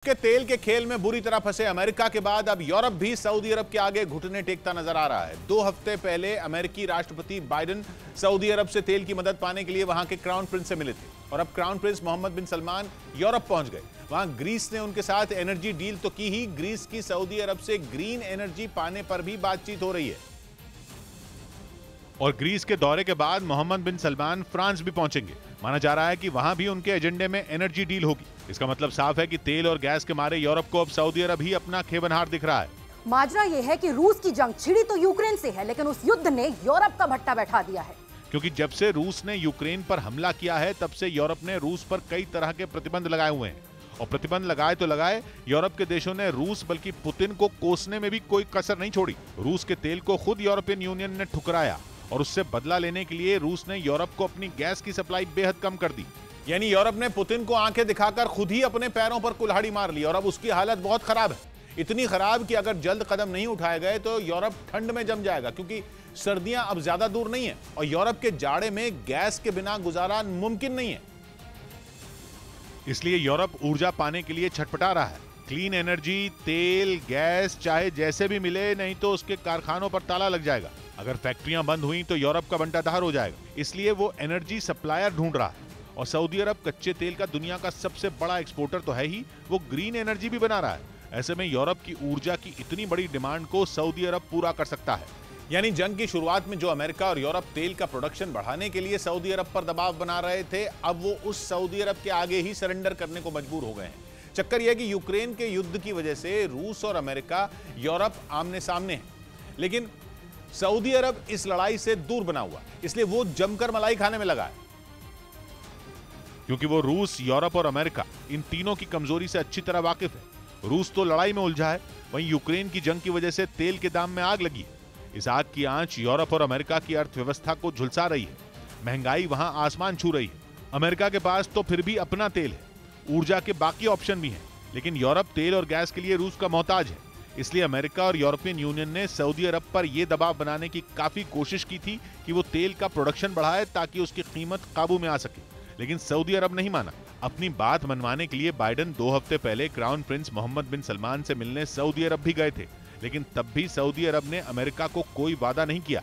के तेल के खेल में बुरी तरह फंसे अमेरिका के बाद अब यूरोप भी सऊदी अरब के आगे घुटने टेकता नजर आ रहा है। 2 हफ्ते पहले अमेरिकी राष्ट्रपति बाइडेन सऊदी अरब से तेल की मदद पाने के लिए वहां के क्राउन प्रिंस से मिले थे और अब क्राउन प्रिंस मोहम्मद बिन सलमान यूरोप पहुंच गए। वहां ग्रीस ने उनके साथ एनर्जी डील तो की ही, ग्रीस की सऊदी अरब से ग्रीन एनर्जी पाने पर भी बातचीत हो रही है। और ग्रीस के दौरे के बाद मोहम्मद बिन सलमान फ्रांस भी पहुंचेंगे। माना जा रहा है कि वहां भी उनके एजेंडे में एनर्जी डील होगी। इसका मतलब साफ है कि तेल और गैस के मारे यूरोप को अब सऊदी अरब ही अपना खेवनहार दिख रहा है। माजरा यह है कि रूस की जंग छिड़ी तो यूक्रेन से है, लेकिन उस युद्ध ने यूरोप का भट्टा बैठा दिया है। क्योंकि जब से रूस ने यूक्रेन पर हमला किया है, तब से यूरोप ने रूस पर कई तरह के प्रतिबंध लगाए हुए हैं। और प्रतिबंध लगाए तो लगाए, यूरोप के देशों ने रूस बल्कि पुतिन को कोसने में भी कोई कसर नहीं छोड़ी। रूस के तेल को खुद यूरोपियन यूनियन ने ठुकराया और उससे बदला लेने के लिए रूस ने यूरोप को अपनी गैस की सप्लाई बेहद कम कर दी। यानी यूरोप ने पुतिन को आंखें दिखाकर खुद ही अपने पैरों पर कुल्हाड़ी मार ली और अब उसकी हालत बहुत खराब है। इतनी खराब कि अगर जल्द कदम नहीं उठाए गए तो यूरोप ठंड में जम जाएगा, क्योंकि सर्दियां अब ज्यादा दूर नहीं है और यूरोप के जाड़े में गैस के बिना गुजारा मुमकिन नहीं है। इसलिए यूरोप ऊर्जा पाने के लिए छटपटा रहा है। क्लीन एनर्जी, तेल, गैस चाहे जैसे भी मिले, नहीं तो उसके कारखानों पर ताला लग जाएगा। अगर फैक्ट्रियां बंद हुई तो यूरोप का बंटाधार हो जाएगा। इसलिए वो एनर्जी सप्लायर ढूंढ रहा है। और सऊदी अरब कच्चे तेल का दुनिया का सबसे बड़ा एक्सपोर्टर तो है ही, वो ग्रीन एनर्जी भी बना रहा है। ऐसे में यूरोप की ऊर्जा की इतनी बड़ी डिमांड को सऊदी अरब पूरा कर सकता है। यानी जंग की शुरुआत में जो अमेरिका और यूरोप तेल का प्रोडक्शन बढ़ाने के लिए सऊदी अरब पर दबाव बना रहे थे, अब वो उस सऊदी अरब के आगे ही सरेंडर करने को मजबूर हो गए हैं। चक्कर यह कि यूक्रेन के युद्ध की वजह से रूस और अमेरिका, यूरोप आमने सामने हैं, लेकिन सऊदी अरब इस लड़ाई से दूर बना हुआ, इसलिए वो जमकर मलाई खाने में लगा है। क्योंकि वो रूस, यूरोप और अमेरिका इन तीनों की कमजोरी से अच्छी तरह वाकिफ है। रूस तो लड़ाई में उलझा है, वहीं यूक्रेन की जंग की वजह से तेल के दाम में आग लगी है। इस आग की आंच यूरोप और अमेरिका की अर्थव्यवस्था को झुलसा रही है। महंगाई वहां आसमान छू रही है। अमेरिका के पास तो फिर भी अपना तेल है, ऊर्जा के बाकी ऑप्शन भी हैं, लेकिन यूरोप तेल और गैस के लिए रूस का मोहताज है। इसलिए अमेरिका और यूरोपियन यूनियन ने सऊदी अरब पर यह दबाव बनाने की काफी कोशिश की थी कि वो तेल का प्रोडक्शन बढ़ाए ताकि उसकी कीमत काबू में आ सके, लेकिन सऊदी अरब नहीं माना। अपनी बात मनवाने के लिए बाइडेन 2 हफ्ते पहले क्राउन प्रिंस मोहम्मद बिन सलमान से मिलने सऊदी अरब भी गए थे, लेकिन तब भी सऊदी अरब ने अमेरिका को कोई वादा नहीं किया।